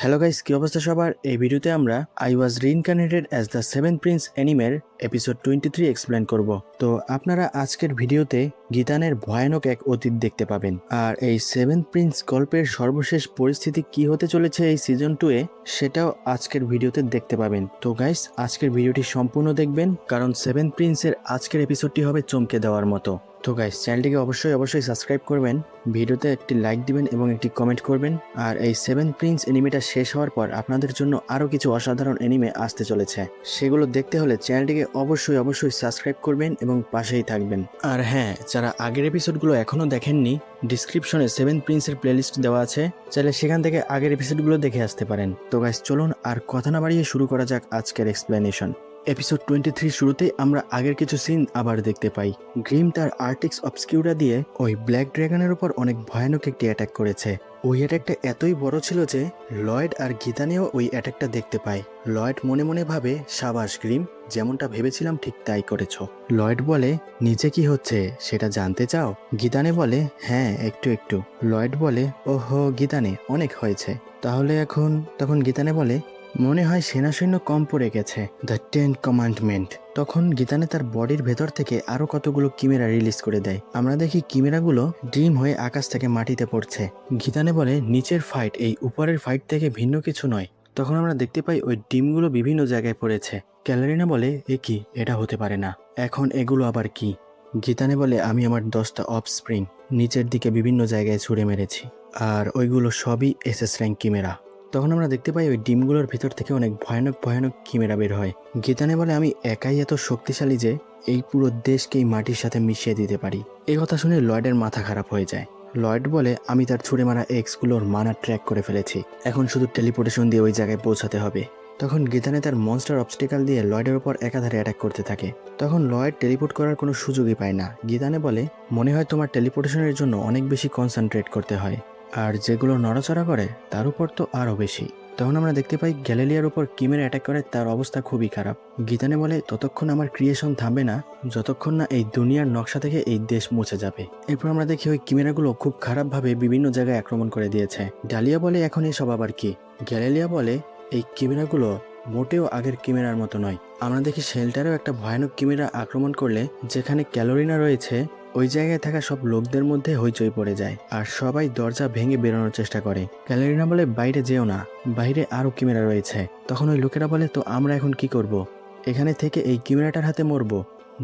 Hello guys, কি অবস্থা সবার? এই ভিডিওতে আমরা I was reincarnated as the seven prince অ্যানিমের এপিসোড 23 এক্সপ্লেন করব। তো আপনারা আজকের ভিডিওতে গীতানের ভয়ানক এক অতীত দেখতে পাবেন, আর এই সেভেন প্রিন্স গল্পের সর্বশেষ পরিস্থিতি কি হতে চলেছে এই সিজন 2 এ সেটাও আজকের ভিডিওতে দেখতে পাবেন। তো গাইস, আজকের ভিডিওটি সম্পূর্ণ দেখবেন, কারণ সেভেন প্রিন্সের আজকের এপিসোডটি হবে চমকে দেওয়ার মতো। তো গাইস, চ্যানেলটিকে অবশ্যই সাবস্ক্রাইব করবেন, ভিডিওতে একটি লাইক দিবেন এবং একটি কমেন্ট করবেন। আর এই সেভেন প্রিন্স এনিমেটা শেষ হওয়ার পর আপনাদের জন্য আরও কিছু অসাধারণ এনিমে আসতে চলেছে, সেগুলো দেখতে হলে চ্যানেলটিকে অবশ্যই সাবস্ক্রাইব করবেন এবং পাশেই থাকবেন। আর হ্যাঁ, যারা আগের এপিসোডগুলো এখনও দেখেননি, ডিসক্রিপশনে সেভেন প্রিন্সের প্লেলিস্ট দেওয়া আছে, চাইলে সেখান থেকে আগের এপিসোডগুলো দেখে আসতে পারেন। তো গাইস, চলুন আর কথা না বাড়িয়ে শুরু করা যাক আজকের এক্সপ্লেনেশন। এপিসোড 23 শুরুতেই আমরা আগের কিছু সিন আবার দেখতে পাই। গ্রিম তার আর্টিক্স অবস্কিউরা দিয়ে ওই ব্ল্যাক ড্রাগনের উপর অনেক ভয়ানক একটি অ্যাটাক করেছে। ওই অ্যাটাকটা এতই বড় ছিল যে লয়েড আর গীতানেও ওই অ্যাটাকটা দেখতে পায়। লয়েড মনে মনে ভাবে, সাবাস গ্রিম, যেমনটা ভেবেছিলাম ঠিক তাই করেছো। লয়েড বলে, নিচে কি হচ্ছে সেটা জানতে চাও? গীতানে বলে, হ্যাঁ, একটু একটু। লয়েড বলে, ওহো গীতানে, অনেক হয়েছে তাহলে এখন। তখন গীতানে বলে, মনে হয় সেনাসৈন্য কম পড়ে গেছে, দ্য 10 কমান্ডমেন্ট। তখন গীতানে তার বডির ভেতর থেকে আরো কতগুলো কিমেরা রিলিজ করে দেয়। আমরা দেখি কিমেরাগুলো ড্রিম হয়ে আকাশ থেকে মাটিতে পড়ছে। গীতানে বলে, নিচের ফাইট এই উপরের ফাইট থেকে ভিন্ন কিছু নয়। তখন আমরা দেখতে পাই ওই ডিমগুলো বিভিন্ন জায়গায় পড়েছে। ক্যালারিনা বলে, এ কি, এটা হতে পারে না, এখন এগুলো আবার কি? গীতানে বলে, আমি আমার 10টা অফস্প্রিং নিচের দিকে বিভিন্ন জায়গায় ছুড়ে মেরেছি, আর ওইগুলো সবই এসএস র্যাঙ্ক কিমেরা। তখন আমরা দেখতে পাই ওই ডিমগুলোর ভিতর থেকে অনেক ভয়ানক কিমেরা বের হয়। গীতানে বলে, আমি একাই এত শক্তিশালী যে এই পুরো দেশকেই মাটির সাথে মিশিয়ে দিতে পারি। এই কথা শুনে লয়েডের মাথা খারাপ হয়ে যায়। লয়েড বলে, আমি তার ছুঁড়ে মারা এক্সগুলোর মানা ট্র্যাক করে ফেলেছি, এখন শুধু টেলিপোর্টেশন দিয়ে ওই জায়গায় পৌঁছাতে হবে। তখন গীতানে তার মনস্টার অবস্টিকাল দিয়ে লয়েডের উপর একাধারে অ্যাটাক করতে থাকে। তখন লয়েড টেলিপোর্ট করার কোনো সুযোগই পায় না। গীতানে বলে, মনে হয় তোমার টেলিপোর্টেশনের জন্য অনেক বেশি কনসেন্ট্রেট করতে হয়, আর যেগুলো নড়াচড়া করে তার উপর তো আরও বেশি। তখন আমরা দেখতে পাই গ্যালিলিয়ার উপর কিমের অ্যাটাক করে তার অবস্থা খুবই খারাপ। গীতানে বলে, ততক্ষণ আমার ক্রিয়েশন থামবে না যতক্ষণ না এই দুনিয়ার নকশা থেকে এই দেশ মুছে যাবে। এরপর আমরা দেখি ওই কিমেরাগুলো খুব খারাপভাবে বিভিন্ন জায়গায় আক্রমণ করে দিয়েছে। ডালিয়া বলে, এখন এসব আবার কি? গ্যালিলিয়া বলে, এই কিমেরাগুলো মোটেও আগের কিমেরার মতো নয়। আমরা দেখি শেল্টারেও একটা ভয়ানক কিমেরা আক্রমণ করলে যেখানে ক্যালোরিনা রয়েছে ওই জায়গায় থাকা সব লোকদের মধ্যে হইচই পড়ে যায়, আর সবাই দরজা ভেঙে বেরোনোর চেষ্টা করে। ক্যালোরিনা বলে, বাইরে যেও না, বাইরে আরও কিমেরা রয়েছে। তখন ওই লোকেরা বলে, তো আমরা এখন কি করব? এখানে থেকে এই কিমেরাটার হাতে মরব?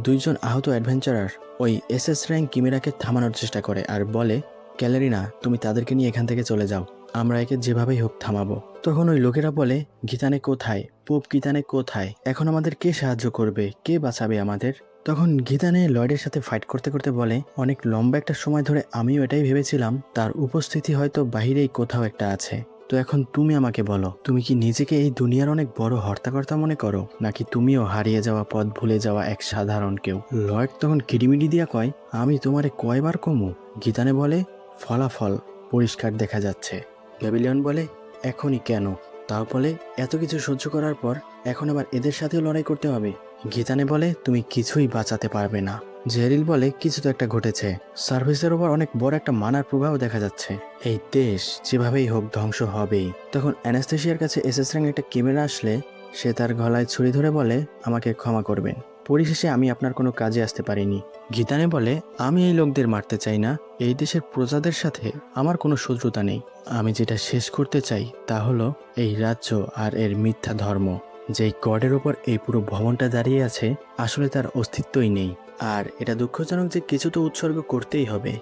দুইজন আহত অ্যাডভেঞ্চারার ওই এসএস র্যাঙ্ক কিমেরাকে থামানোর চেষ্টা করে আর বলে, ক্যালোরিনা, তুমি তাদেরকে নিয়ে এখান থেকে চলে যাও, আমরা একে যেভাবেই হোক থামাবো। তখন ওই লোকেরা বলে, গীতানে কোথায়? পোপ গীতানে কোথায়? এখন আমাদের কে সাহায্য করবে, কে বাঁচাবে আমাদের? তখন গীতানে লয়েডের সাথে ফাইট করতে করতে বলে, অনেক লম্বা একটা সময় ধরে আমিও এটাই ভেবেছিলাম, তার উপস্থিতি হয়তো বাহিরেই কোথাও একটা আছে। তো এখন তুমি আমাকে বলো, তুমি কি নিজেকে এই দুনিয়ার অনেক বড় হর্তাকর্তা মনে করো, নাকি তুমিও হারিয়ে যাওয়া পথ ভুলে যাওয়া এক সাধারণ কেউ? লয়েড তখন কিডিমিডি দিয়া কয়, আমি তোমারে কয়বার কমু? গীতানে বলে, ফলাফল পরিষ্কার দেখা যাচ্ছে। গ্যাবিলিয়ন বলে, এখনই কেন? তাও বলে, এত কিছু সহ্য করার পর এখন আবার এদের সাথেও লড়াই করতে হবে? গীতানে বলে, তুমি কিছুই বাঁচাতে পারবে না। জেরিল বলে, কিছু তো একটা ঘটেছে, সার্ভিসের উপর অনেক বড় একটা মানার প্রভাব দেখা যাচ্ছে, এই দেশ যেভাবেই হোক ধ্বংস হবেই। তখন অ্যানাস্থেসিয়ার কাছে এসএস র্যাঙ্ক একটা ক্যামেরা আসলে সে তার গলায় ছুরি ধরে বলে, আমাকে ক্ষমা করবেন, পরিশেষে আমি আপনার কোনো কাজে আসতে পারিনি। গীতানে বলে, আমি এই লোকদের মারতে চাই না, এই দেশের প্রজাদের সাথে আমার কোনো শত্রুতা নেই। আমি যেটা শেষ করতে চাই তা হলো এই রাজ্য আর এর মিথ্যা ধর্ম। যেই গডের ওপর এই পুরো ভবনটা দাঁড়িয়ে আছে আসলে তার অস্তিত্বই নেই। আর এটা দুঃখজনক যে কিছু তো উৎসর্গ করতেই হবে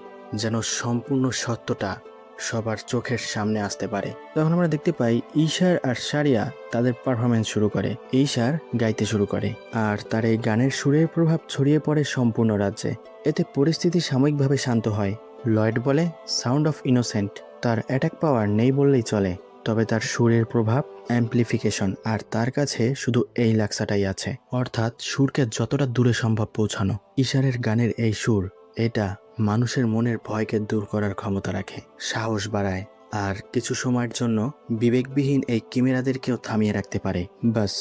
যেন সম্পূর্ণ সত্যটা সবার চোখের সামনে আসতে পারে। তখন আমরা দেখতে পাই ঈশার আর সারিয়া তাদের পারফরমেন্স শুরু করে। ঈশার গাইতে শুরু করে আর তার এই গানের সুরের প্রভাব ছড়িয়ে পড়ে সম্পূর্ণ রাজ্যে। এতে পরিস্থিতি সাময়িকভাবে শান্ত হয়। লয়েড বলে, সাউন্ড অফ ইনোসেন্ট, তার অ্যাটাক পাওয়ার নেই বললেই চলে, তবে তার সুরের প্রভাব অ্যাম্প্লিফিকেশন, আর তার কাছে শুধু এই লাক্সাটাই আছে, অর্থাৎ সুরকে যতটা দূরে সম্ভব পৌঁছানো। ঈশারের গানের এই সুর, এটা মানুষের মনের ভয়কে দূর করার ক্ষমতা রাখে, সাহস বাড়ায়, আর কিছু সময়ের জন্য বিবেকবিহীন এই কিমেরাদেরকেও থামিয়ে রাখতে পারে। বাস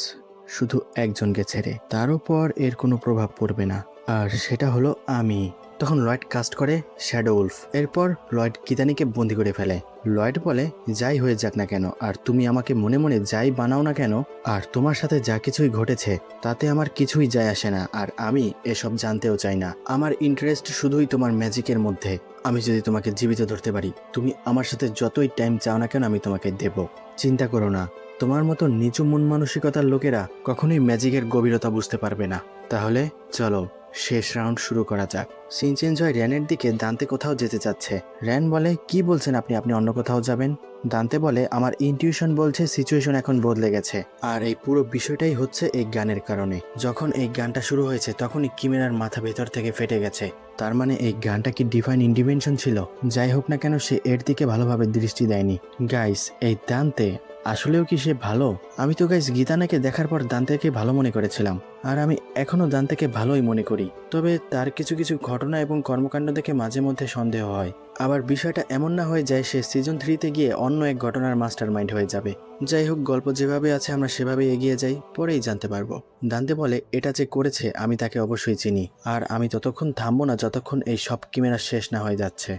শুধু একজনকে ছেড়ে, তার উপর এর কোনো প্রভাব পড়বে না, আর সেটা হলো আমি। তখন লয়েড কাস্ট করে শ্যাডো উলফ। এরপর লয়েড গীতানিকে বন্দি করে ফেলে। লয়েড বলে, যাই হয়ে যাক না কেন, আর তুমি আমাকে মনে মনে যাই বানাও না কেন, আর তোমার সাথে যা কিছুই ঘটেছে তাতে আমার কিছুই যায় আসে না, আর আমি এসব জানতেও চাই না। আমার ইন্টারেস্ট শুধুই তোমার ম্যাজিকের মধ্যে। আমি যদি তোমাকে জীবিত ধরতে পারি, তুমি আমার সাথে যতই টাইম চাও না কেন আমি তোমাকে দেব। চিন্তা করো না, তোমার মতো নিচু মন মানসিকতার লোকেরা কখনোই ম্যাজিকের গভীরতা বুঝতে পারবে না। তাহলে চলো শেষ রাউন্ড শুরু করা যাক। সিন চেঞ্জ হয় র্যানের দিকে। দান্তে কোথাও যেতে চাচ্ছে। র্যান বলে, কি বলছেন আপনি? আপনি অন্য কোথাও যাবেন? দান্তে বলে, আমার ইনটিউশন বলছে সিচুয়েশন এখন বদলে গেছে, আর এই পুরো বিষয়টাই হচ্ছে এই গানের কারণে। যখন এই গানটা শুরু হয়েছে তখনই কিমেরার মাথা ভেতর থেকে ফেটে গেছে। তার মানে এই গানটা কি ডিভাইন ইন্টারভেনশন ছিল? যাই হোক না কেন, সে এর দিকে ভালোভাবে দৃষ্টি দেয়নি। গাইস, এই দান্তে আসলেও কি সে ভালো? আমি তো গাইস গীতানাকে দেখার পর দান্তেকে ভালো মনে করেছিলাম, আর আমি এখনো দান্তেকে ভালোই মনে করি। তবে তার কিছু কিছু ঘটনা এবং কর্মকাণ্ড দেখে মাঝে মধ্যে সন্দেহ হয়। আবার বিষয়টা এমন না হয়ে যায় সে সিজন 3-তে গিয়ে অন্য এক ঘটনার মাস্টার মাইন্ড হয়ে যাবে। যাই হোক, গল্প যেভাবে আছে আমরা সেভাবেই এগিয়ে যাই, পরেই জানতে পারবো। দান্তে বলে, এটা যে করেছে আমি তাকে অবশ্যই চিনি, আর আমি ততক্ষণ থামবো না যতক্ষণ এই সব কিমেরা শেষ না হয়ে যাচ্ছে।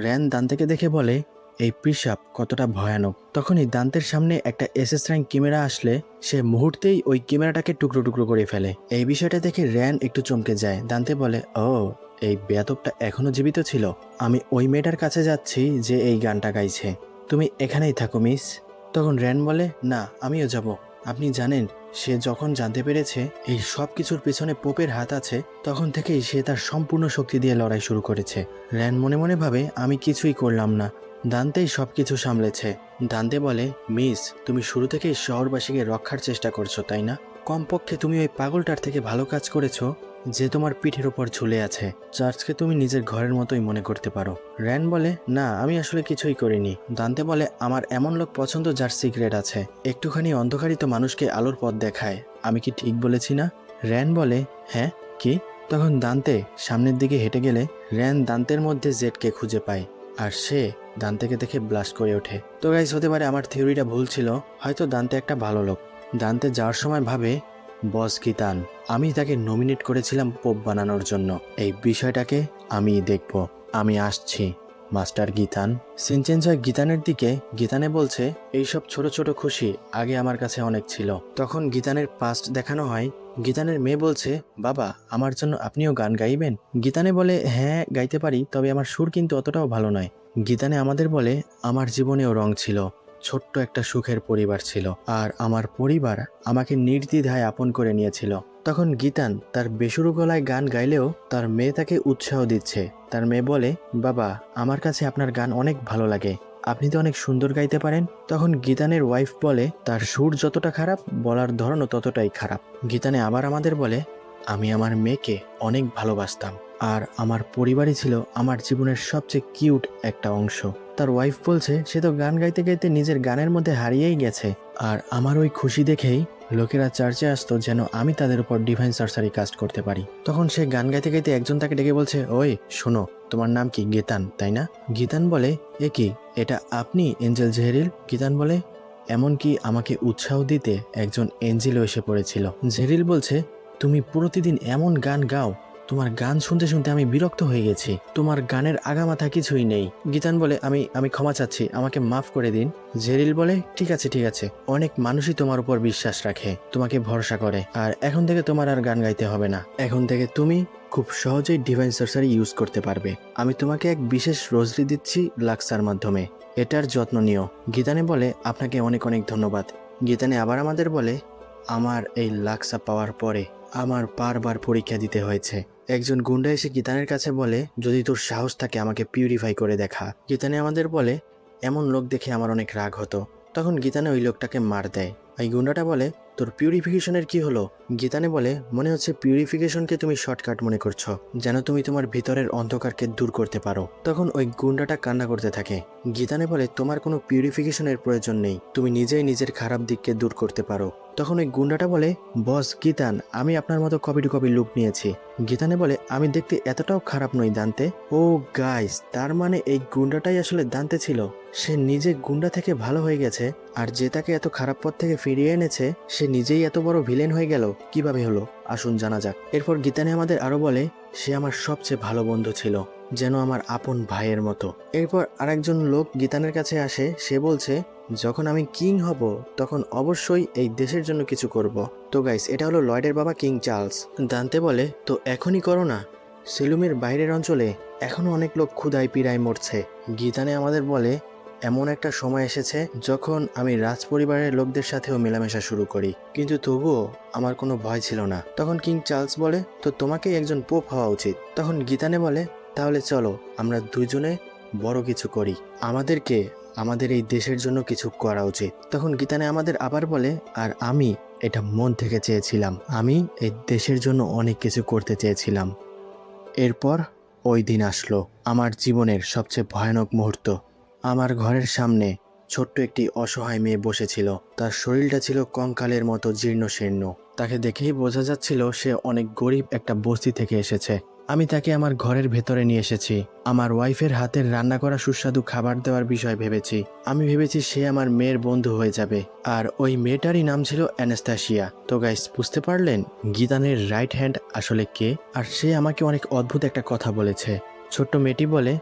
র্যান দান্তেকে দেখে বলে, এই পিশাব কতটা ভয়ানক। তখনই দান্তের সামনে একটা এসএস র্যাঙ্ক ক্যামেরা আসলে সে মুহূর্তেই ওই ক্যামেরাটাকে টুকরো টুকরো করে ফেলে। এই বিষয়টা দেখে র্যান একটু চমকে যায়। দান্তে বলে, ও, এই বেয়াদবটা এখনো জীবিত ছিল। আমি ওই মেয়েটার কাছে যাচ্ছি যে এই গানটা গাইছে। তুমি এখানেই থাকো মিস। তখন র্যান বলে, না, আমিও যাব। আপনি জানেন, সে যখন জানতে পেরেছে এই সব কিছুর পেছনে পোপের হাত আছে, তখন থেকেই সে তার সম্পূর্ণ শক্তি দিয়ে লড়াই শুরু করেছে। র্যান মনে মনে ভাবে, আমি কিছুই করলাম না, দান্তেই সবকিছু সামলেছে। দান্তে বলে, মিস, তুমি শুরু থেকেই শহরবাসীকে রক্ষার চেষ্টা করছো, তাই না? কমপক্ষে তুমি ওই পাগলটার থেকে ভালো কাজ করেছো যে তোমার পিঠের ওপর ঝুলে আছে। চার্চকে তুমি নিজের ঘরের মতোই মনে করতে পারো। র্যান বলে, না, আমি আসলে কিছুই করিনি। দান্তে বলে, আমার এমন লোক পছন্দ যার সিক্রেট আছে। একটুখানি অন্ধকারই তো মানুষকে আলোর পথ দেখায়। আমি কি ঠিক বলেছি না? র্যান বলে, হ্যাঁ, কি? তখন দান্তে সামনের দিকে হেঁটে গেলে র্যান দান্তের মধ্যে জেডকে খুঁজে পায়, আর সে দান্তেকে দেখে ব্লাস্ট করে ওঠে। তো গাইস, হতে পারে আমার থিওরিটা ভুল ছিল, হয়তো দান্তে একটা ভালো লোক। দান্তে যাওয়ার সময় ভাবে, বস গীতান, আমি তাকে নমিনেট করেছিলাম পোপ বানানোর জন্য। এই বিষয়টাকে আমি দেখব। আমি আসছি মাস্টার গীতান। সিন চেঞ্জ হয় গীতানের দিকে। গীতানে বলছে, এইসব ছোট ছোট খুশি আগে আমার কাছে অনেক ছিল। তখন গীতানের পাস্ট দেখানো হয়। গীতানের মেয়ে বলছে, বাবা, আমার জন্য আপনিও গান গাইবেন? গীতানে বলে, হ্যাঁ, গাইতে পারি, তবে আমার সুর কিন্তু অতটাও ভালো নয়। গীতানে আমাদের বলে, আমার জীবনেও রং ছিল, ছোট্ট একটা সুখের পরিবার ছিল, আর আমার পরিবার আমাকে নির্দ্বিধায় আপন করে নিয়েছিল। তখন গীতান তার বেসুরো গলায় গান গাইলেও তার মেয়ে তাকে উৎসাহ দিচ্ছে। তার মেয়ে বলে, বাবা, আমার কাছে আপনার গান অনেক ভালো লাগে, আপনি তো অনেক সুন্দর গাইতে পারেন। তখন গীতানের ওয়াইফ বলে, তার সুর যতটা খারাপ, বলার ধরনও ততটাই খারাপ। গীতানে আবার আমাদের বলে, আমি আমার মেয়েকে অনেক ভালোবাসতাম, আর আমার পরিবারই ছিল আমার জীবনের সবচেয়ে কিউট একটা অংশ। তার ওয়াইফ বলছে, সে তো গান গাইতে গাইতে নিজের গানের মধ্যে হারিয়েই গেছে, আর আমার ওই খুশি দেখেই লোকেরা চার্চে আসতো যেন আমি তাদের উপর ডিভাইন সার্সারি কাস্ট করতে পারি। তখন সে গান গাইতে গাইতে একজন তাকে ডেকে বলছে, ওই শোনো, তোমার নাম কি? গীতান, তাই না? গীতান বলে, এ কি, এটা আপনি এঞ্জেল জেহরিল? গীতান বলে, এমনকি আমাকে উৎসাহ দিতে একজন এঞ্জেলও এসে পড়েছিল। জেহরিল বলছে, তুমি প্রতিদিন এমন গান গাও, তোমার গান শুনতে শুনতে আমি বিরক্ত হয়ে গেছি, তোমার গানের আগামাথা কিছুই নেই। গীতান বলে, আমি ক্ষমা চাচ্ছি, আমাকে মাফ করে দিন। জেরিল বলে, ঠিক আছে ঠিক আছে, অনেক মানুষই তোমার উপর বিশ্বাস রাখে, তোমাকে ভরসা করে, আর এখন থেকে তোমার আর গান গাইতে হবে না। এখন থেকে তুমি খুব সহজেই ডিভাইন সার্সারি ইউজ করতে পারবে। আমি তোমাকে এক বিশেষ রোজরি দিচ্ছি লাক্সার মাধ্যমে, এটার যত্ন নিও। গীতানে বলে, আপনাকে অনেক অনেক ধন্যবাদ। গীতানে আবার আমাদের বলে, আমার এই লাক্সা পাওয়ার পরে আমার বারবার পরীক্ষা দিতে হয়েছে। একজন গুন্ডা এসে গীতানের কাছে বলে, যদি তোর সাহস থাকে আমাকে পিউরিফাই করে দেখা। গীতানে আমাদের বলে, এমন লোক দেখে আমার অনেক রাগ হতো। তখন গীতানে ওই লোকটাকে মার দেয়। এই গুন্ডাটা বলে, তোর পিউরিফিকেশনের কি হলো? গীতানে বলে, মনে হচ্ছে পিউরিফিকেশনকে তুমি শর্টকাট মনে করছো, যেন তুমি তোমার ভিতরের অন্ধকারকে দূর করতে পারো। তখন ওই গুন্ডাটা কান্না করতে থাকে। গীতানে বলে, তোমার কোনো পিউরিফিকেশনের প্রয়োজন নেই, তুমি নিজেই নিজের খারাপ দিককে দূর করতে পারো। তখন ওই গুন্ডাটা বলে, বস গীতান, আমি আপনার মতো কপি টু কপি লুক নিয়েছি। গীতানে বলে, আমি দেখতে এতটাও খারাপ নই দান্তে। ও গাইস, তার মানে এই গুন্ডাটাই আসলে দান্তে ছিল। সে নিজে গুন্ডা থেকে ভালো হয়ে গেছে, আর যে তাকে এত খারাপ পথ থেকে ফিরিয়ে এনেছে সে নিজেই এত বড় ভিলেন হয়ে গেল কিভাবে হলো? আসুন জানা যাক। এরপর গীতানে আমাদের আরো বলে সে আমার সবচেয়ে ভালো বন্ধু ছিল, যেন আমার আপন ভাইয়ের মতো। এরপর আরেকজন লোক গীতানের কাছে আসে, সে বলছে যখন আমি কিং হব তখন অবশ্যই এই দেশের জন্য কিছু করব। তো গাইস, এটা হলো লয়েডের বাবা কিং চার্লস। দান্তে বলে তো এখনই করো না, সেলুমের বাইরের অঞ্চলে এখনো অনেক লোক ক্ষুধায় পীড়ায় মরছে। গীতানে আমাদের বলে এমন একটা সময় এসেছে যখন আমি রাজপরিবারের লোকদের সাথেও মেলামেশা শুরু করি, কিন্তু তবুও আমার কোনো ভয় ছিল না। তখন কিং চার্লস বলে তো তোমাকেই একজন পোপ হওয়া উচিত। তখন গীতানে বলে তাহলে চলো আমরা দুজনে বড় কিছু করি, আমাদেরকে আমাদের এই দেশের জন্য কিছু করা উচিত। তখন গীতানে আমাদের আবার বলে আর আমি এটা মন থেকে চেয়েছিলাম, আমি এই দেশের জন্য অনেক কিছু করতে চেয়েছিলাম। এরপর ওই দিন আসলো, আমার জীবনের সবচেয়ে ভয়ানক মুহূর্ত। আমার ঘরের সামনে ছোট্ট একটি অসহায় মেয়ে বসেছিল। তার শরীরটা ছিল কঙ্কালের মতো জীর্ণ শীর্ণ। তাকে দেখেই বোঝা যাচ্ছিল সে অনেক গরিব একটা বস্তি থেকে এসেছে। আমি তাকে আমার ঘরের ভেতরে নিয়ে এসেছি। আমার ওয়াইফের হাতের রান্না করা সুস্বাদু খাবার দেওয়ার বিষয় ভেবেছি। আমি ভেবেছি সে আমার মেয়ের বন্ধু হয়ে যাবে। আর ওই মেয়েটারই নাম ছিল অ্যানাস্তাসিয়া। তো গাইস, বুঝতে পারলেন গীতানের রাইট হ্যান্ড আসলে কে? আর সে আমাকে অনেক অদ্ভুত একটা কথা বলেছে। ছোট্ট মেয়েটি বলে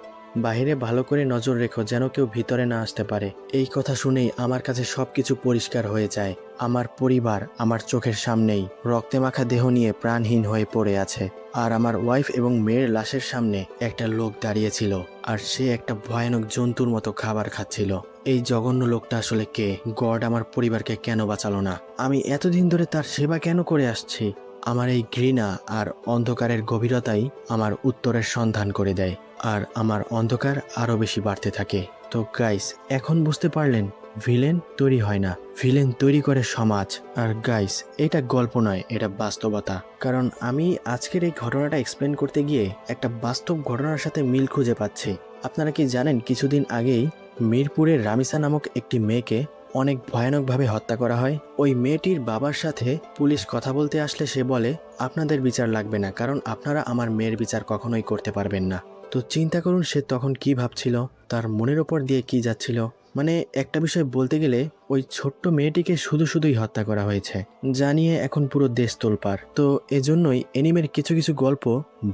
বাহিরে ভালো করে নজর রেখো যেন কেউ ভিতরে না আসতে পারে। এই কথা শুনেই আমার কাছে সবকিছু পরিষ্কার হয়ে যায়। আমার পরিবার আমার চোখের সামনেই রক্তে মাখা দেহ নিয়ে প্রাণহীন হয়ে পড়ে আছে, আর আমার ওয়াইফ এবং মেয়ের লাশের সামনে একটা লোক দাঁড়িয়েছিল, আর সে একটা ভয়ানক জন্তুর মতো খাবার খাচ্ছিল। এই জঘন্য লোকটা আসলে কে? গড আমার পরিবারকে কেন বাঁচালো না? আমি এতদিন ধরে তার সেবা কেন করে আসছি? আমার এই ঘৃণা আর অন্ধকারের গভীরতাই আমার উত্তরের সন্ধান করে দেয়, আর আমার অন্ধকার আরো বেশি বাড়তে থাকে। তো গাইস, এখন বুঝতে পারলেন ভিলেন তৈরি হয় না, ভিলেন তৈরি করে সমাজ। আর গাইস, এটা গল্প নয়, এটা বাস্তবতা। কারণ আমি আজকের এই ঘটনাটা এক্সপ্লেন করতে গিয়ে একটা বাস্তব ঘটনার সাথে মিল খুঁজে পাচ্ছি। আপনারা কি জানেন কিছুদিন আগেই মিরপুরের রামিসা নামক একটি মেয়েকে অনেক ভয়ানকভাবে হত্যা করা হয়। ওই মেয়েটির বাবার সাথে পুলিশ কথা বলতে আসলে সে বলে আপনাদের বিচার লাগবে না, কারণ আপনারা আমার মেয়ের বিচার কখনোই করতে পারবেন না। তো চিন্তা করুন সে তখন কি ভাবছিল, তার মনের ওপর দিয়ে কি যাচ্ছিল। মানে একটা বিষয় বলতে গেলে ওই ছোট্ট মেয়েটিকে শুধুই হত্যা করা হয়েছে, জানিয়ে এখন পুরো দেশ তোলপাড়। তো এজন্যই এনিমের কিছু কিছু গল্প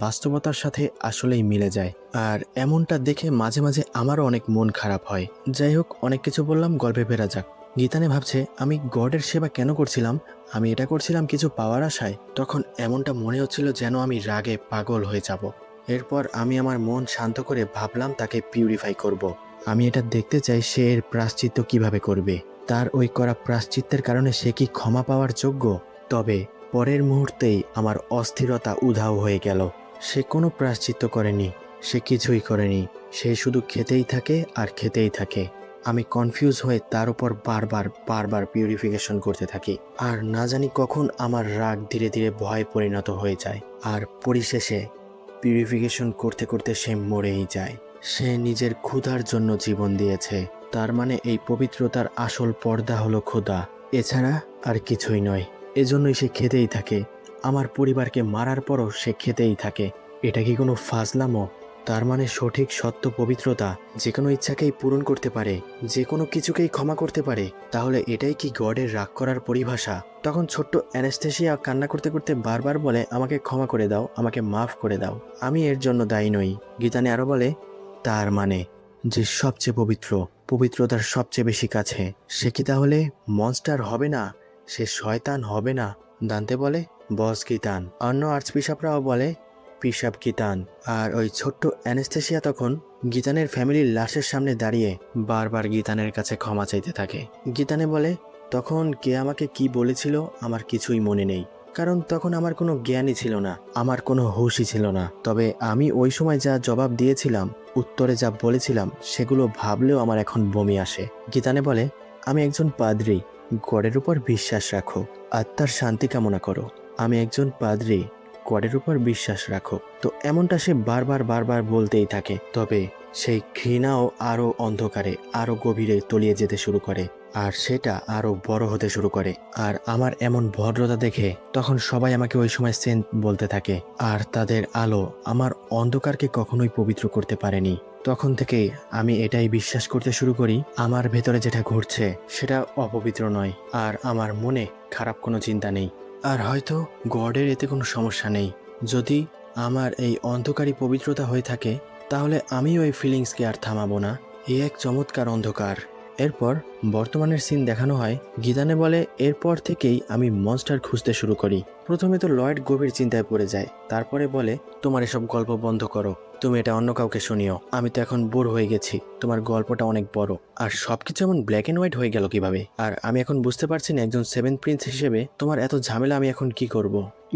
বাস্তবতার সাথে আসলেই মিলে যায়, আর এমনটা দেখে মাঝে মাঝে আমারও অনেক মন খারাপ হয়। যাই হোক, অনেক কিছু বললাম, গল্পে ফেরা যাক। গীতানে ভাবছে আমি গডের সেবা কেন করছিলাম? আমি এটা করছিলাম কিছু পাওয়ার আশায়। তখন এমনটা মনে হচ্ছিল যেন আমি রাগে পাগল হয়ে যাব। এরপর আমি আমার মন শান্ত করে ভাবলাম তাকে পিউরিফাই করব। আমি এটা দেখতে চাই সে এর প্রায়শ্চিত্ত কিভাবে করবে। তার ওই করা প্রায়শ্চিত্তের কারণে সে কি ক্ষমা পাওয়ার যোগ্য? তবে পরের মুহূর্তেই আমার অস্থিরতা উধাও হয়ে গেল। সে কোনো প্রায়শ্চিত্ত করেনি, সে কিছুই করেনি, সে শুধু খেতেই থাকে আর খেতেই থাকে। আমি কনফিউজ হয়ে তার উপর বারবার পিউরিফিকেশন করতে থাকি, আর না জানি কখন আমার রাগ ধীরে ধীরে ভয়ে পরিণত হয়ে যায়, আর পরিশেষে পিউরিফিকেশন করতে করতে সে মরেই যায়। সে নিজের ক্ষুধার জন্য জীবন দিয়েছে। তার মানে এই পবিত্রতার আসল পর্দা হলো ক্ষুধা, এছাড়া আর কিছুই নয়। এজন্যই সে খেতেই থাকে। আমার পরিবারকে মারার পরও সে খেতেই থাকে। এটা কি কোনো ফাজলামো? তার মানে সঠিক সত্য পবিত্রতা যে কোনো ইচ্ছাকেই পূরণ করতে পারে, যে কোনো কিছুকেই ক্ষমা করতে পারে। তাহলে এটাই কি গডের রাগ করার পরিভাষা? তখন ছোট্ট অ্যানাস্টেসিয়া কান্না করতে করতে বারবার বলে আমাকে ক্ষমা করে দাও, আমাকে মাফ করে দাও, আমি এর জন্য দায়ী নই। গীতানে আরো বলে তার মানে যে সবচেয়ে পবিত্র, পবিত্রতার সবচেয়ে বেশি কাছে, সে কি তাহলে মনস্টার হবে না? সে শয়তান হবে না? দান্তে বলে বস গীতান। অন্য আর্চবিশপরাও বলে পিসাব গীতান। আর ওই ছোট্ট অ্যানাস্টেসিয়া তখন গীতানের ফ্যামিলির লাশের সামনে দাঁড়িয়ে বারবার গীতানের কাছে ক্ষমা চাইতে থাকে। গীতানে বলে তখন কে আমাকে কি বলেছিল আমার কিছুই মনে নেই, কারণ তখন আমার কোনো জ্ঞানই ছিল না, আমার কোনো হুঁশই ছিল না। তবে আমি ওই সময় যা জবাব দিয়েছিলাম, উত্তরে যা বলেছিলাম, সেগুলো ভাবলেও আমার এখন বমি আসে। গীতানে বলে আমি একজন পাদ্রী, গডের উপর বিশ্বাস রাখো, আত্মার শান্তি কামনা করো। আমি একজন পাদ্রী, গডের উপর বিশ্বাস রাখো। তো এমনটা সে বারবার বলতেই থাকে। তবে সেই ঘৃণাও আরো অন্ধকারে আরো গভীরে তলিয়ে যেতে শুরু করে, আর সেটা আরো বড় হতে শুরু করে। আর আমার এমন ভদ্রতা দেখে তখন সবাই আমাকে ওই সময় সেন্ট বলতে থাকে, আর তাদের আলো আমার অন্ধকারকে কখনোই পবিত্র করতে পারেনি। তখন থেকেই আমি এটাই বিশ্বাস করতে শুরু করি আমার ভেতরে যেটা ঘটছে সেটা অপবিত্র নয়, আর আমার মনে খারাপ কোনো চিন্তা নেই। আর হয়তো গডের এতে কোনো সমস্যা নেই। যদি আমার এই অন্ধকারী পবিত্রতা হয়ে থাকে তাহলে আমিও এই ফিলিংসকে আর থামাবো না। এই এক চমৎকার অন্ধকার। এরপর বর্তমানের সিন দেখানো হয়। গীতানে বলে, এরপর থেকেই আমি মনস্টার খুঁজতে শুরু করি। প্রথমে তো লয়েড গভীর চিন্তায় পড়ে যায়, তারপরে বলে, তোমার এসব গল্প বন্ধ করো, তুমি এটা অন্য কাউকে শুনিও। আমি তো এখন বোর হয়ে গেছি, তোমার গল্পটা অনেক বড়, আর সবকিছু এমন ব্ল্যাক এন্ড হোয়াইট হয়ে গেল কিভাবে? আর আমি এখন বুঝতে পারছি না একজন সেভেন্থ প্রিন্স হিসেবে তোমার এত ঝামেলা আমি এখন কি করব।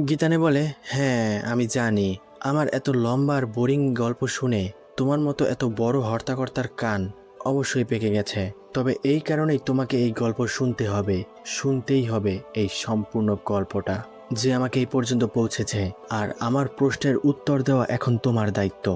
গীতানে বলে, হ্যাঁ আমি জানি, আমার এত লম্বা আর বোরিং গল্প শুনে তোমার মতো এত বড় হর্তাকর্তার কান অবশ্যই পেকে গেছে। তবে এই কারণেই তোমাকে এই গল্প শুনতে হবে, শুনতেই হবে এই সম্পূর্ণ গল্পটা, যে আমাকে এই পর্যন্ত পৌঁছেছে। আর আমার প্রশ্নের উত্তর দেওয়া এখন তোমার দায়িত্ব।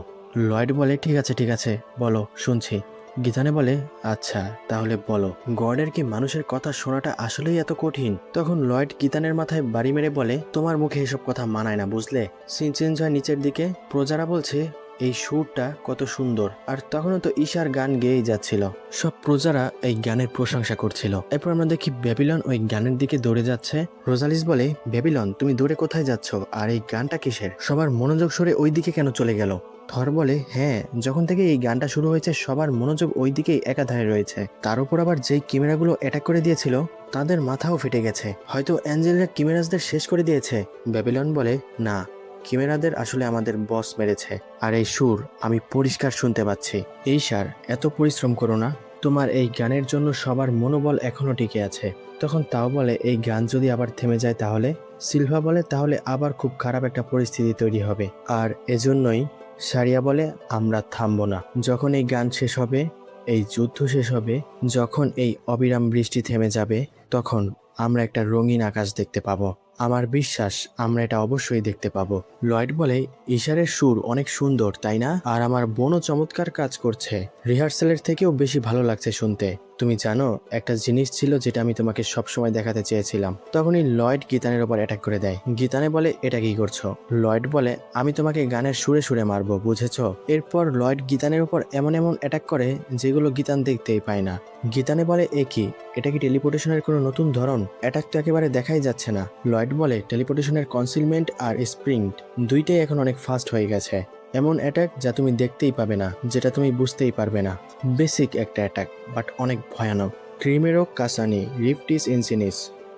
লয়েড বলে, ঠিক আছে বলো, শুনছি। গীতানে বলে, আচ্ছা তাহলে বলো, গডের কি মানুষের কথা শোনাটা আসলেই এত কঠিন? তখন লয়েড গীতানের মাথায় বাড়ি মেরে বলে, তোমার মুখে এসব কথা মানায় না, বুঝলে? সিন চেঞ্জ হয় নিচের দিকে। প্রজারা বলছে, এই সুরটা কত সুন্দর। আর তখনও তো ঈশার গান গেয়েই যাচ্ছিল, সব প্রজারা এই গানের প্রশংসা করছিল। এরপর আমরা দেখি ব্যাবিলন ওই গানের দিকে দৌড়ে যাচ্ছে। রোজালিস বলে, ব্যাবিলন তুমি দৌড়ে কোথায় যাচ্ছ, আর এই গানটা কিসের? সবার মনোযোগ সরে ওই দিকে কেন চলে গেল? থর বলে, হ্যাঁ যখন থেকে এই গানটা শুরু হয়েছে সবার মনোযোগ ওই দিকেই একাধারে রয়েছে। তার উপর আবার যেই ক্যামেরাগুলো অ্যাটাক করে দিয়েছিল তাদের মাথাও ফেটে গেছে, হয়তো অ্যাঞ্জেলিনা কিমেরাজদের শেষ করে দিয়েছে। ব্যাবিলন বলে, না, কিমেরাদের আসলে আমাদের বস মেরেছে। আর এই সুর আমি পরিষ্কার শুনতে পাচ্ছি। এই স্যার, এত পরিশ্রম করো না, তোমার এই গানের জন্য সবার মনোবল এখনো টিকে আছে। তখন তাও বলে, এই গান যদি আবার থেমে যায় তাহলে? সিলভা বলে, তাহলে আবার খুব খারাপ একটা পরিস্থিতি তৈরি হবে। আর এজন্যই সারিয়া বলে, আমরা থামবো না। যখন এই গান শেষ হবে, এই যুদ্ধ শেষ হবে, যখন এই অবিরাম বৃষ্টি থেমে যাবে, তখন আমরা একটা রঙিন আকাশ দেখতে পাবো। আমার বিশ্বাস আমরা এটা অবশ্যই দেখতে পাবো। লয়েড বলে, ঈশারের সুর অনেক সুন্দর তাই না? আর আমার বোনও চমৎকার কাজ করছে, রিহার্সালের থেকেও বেশি ভালো লাগছে শুনতে। তুমি জানো, একটা জিনিস ছিল যেটা আমি তোমাকে সবসময় দেখাতে চেয়েছিলাম। তখনই লয়েড গীতানের ওপর অ্যাটাক করে দেয়। গীতানে বলে, এটা কি করছো? লয়েড বলে, আমি তোমাকে গানের সুরে সুরে মারবো, বুঝেছো? এরপর লয়েড গীতানের উপর এমন এমন অ্যাটাক করে যেগুলো গীতান দেখতেই পায় না। গীতানে বলে, এ কি, এটা কি টেলিপোর্টেশনের কোনো নতুন ধরন? অ্যাটাক তো একেবারে দেখাই যাচ্ছে না। লয়েড বলে, টেলিপোর্টেশনের কনসিলমেন্ট আর স্প্রিং দুইটাই এখন অনেক ফাস্ট হয়ে গেছে। এমন অ্যাটাক যা তুমি দেখতেই পাবে না, যেটা তুমি বুঝতেই পারবে না। বেসিক একটা অ্যাটাক, বাট অনেক ভয়ানক। ক্রিমেরো কাসানি রিফটিস ইনসিনিস।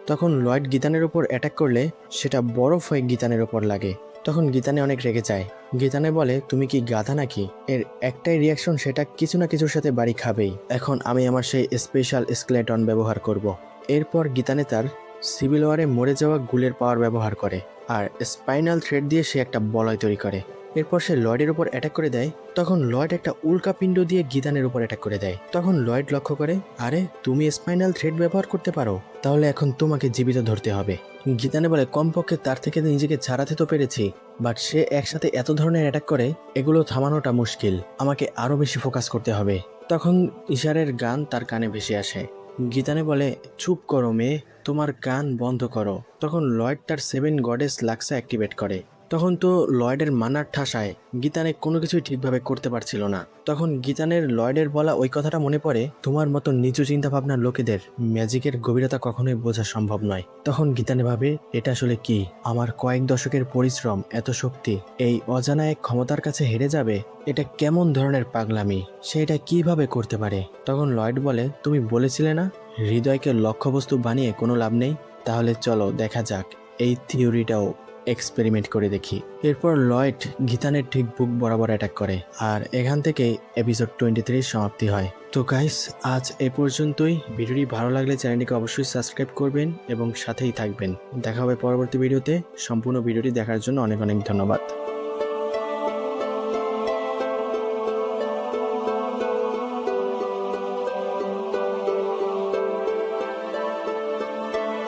তখন লয়েড গীতানের উপর অ্যাটাক করলে সেটা বরফ হয়ে গীতানের ওপর লাগে। তখন গীতানে অনেক রেগে যায়। গীতানে বলে, তুমি কি গাধা নাকি? এর একটাই রিয়াকশন, সেটা কিছু না কিছুর সাথে বাড়ি খাবেই। এখন আমি আমার সেই স্পেশাল স্কেলেটন ব্যবহার করব। এরপর গীতানে তার সিভিল ওয়ারে মরে যাওয়া গুলের পাওয়ার ব্যবহার করে, আর স্পাইনাল থ্রেড দিয়ে সে একটা বলয় তৈরি করে। এরপর সে লয়েডের উপর অ্যাটাক করে দেয়। তখন লয়েড একটা উল্কাপিণ্ড দিয়ে গীতানের উপর অ্যাটাক করে দেয়। তখন লয়েড লক্ষ্য করে, আরে তুমি স্পাইনাল থ্রেড ব্যবহার করতে পারো, তাহলে এখন তোমাকে জীবিত ধরতে হবে। গীতানে বলে, কমপক্ষে তার থেকে নিজেকে ছাড়াতে তো পেরেছি, বাট সে একসাথে এত ধরনের অ্যাটাক করে, এগুলো থামানোটা মুশকিল, আমাকে আরো বেশি ফোকাস করতে হবে। তখন ঈশারের গান তার কানে ভেসে আসে। গীতানে বলে, চুপ করো মেয়ে, তোমার গান বন্ধ করো। তখন লয়েড তার 7 গডেস লাক্সা অ্যাক্টিভেট করে। তখন তো লয়েডের মানার ঠাসায় গীতানে কোনো কিছুই ঠিকভাবে করতে পারছিল না। তখন গীতানের লয়েডের বলা ওই কথাটা মনে পড়ে, তোমার মতো নিচু চিন্তা ভাবনার লোকেদের ম্যাজিকের গভীরতা কখনোই বোঝা সম্ভব নয়। তখন গীতানে ভাবে, এটা আসলে কি? আমার কয়েক দশকের পরিশ্রম, এত শক্তি এই অজানা এক ক্ষমতার কাছে হেরে যাবে? এটা কেমন ধরনের পাগলামি? সে এটা কিভাবে করতে পারে? তখন লয়েড বলে, তুমি বলেছিলে না হৃদয়কে লক্ষ্যবস্তু বানিয়ে কোনো লাভ নেই? তাহলে চলো দেখা যাক এই থিওরিটাও এক্সপেরিমেন্ট করে দেখি। এরপর লয়েড গীতানের ঠিক বুক বরাবর অ্যাটাক করে, আর এখান থেকে এপিসোড 23 সমাপ্তি হয়। তো গাইস, আজ এ পর্যন্তই। ভিডিওটি ভালো লাগলে চ্যানেলটিকে অবশ্যই সাবস্ক্রাইব করবেন এবং সাথেই থাকবেন। দেখা হবে পরবর্তী ভিডিওতে। সম্পূর্ণ ভিডিওটি দেখার জন্য অনেক অনেক ধন্যবাদ।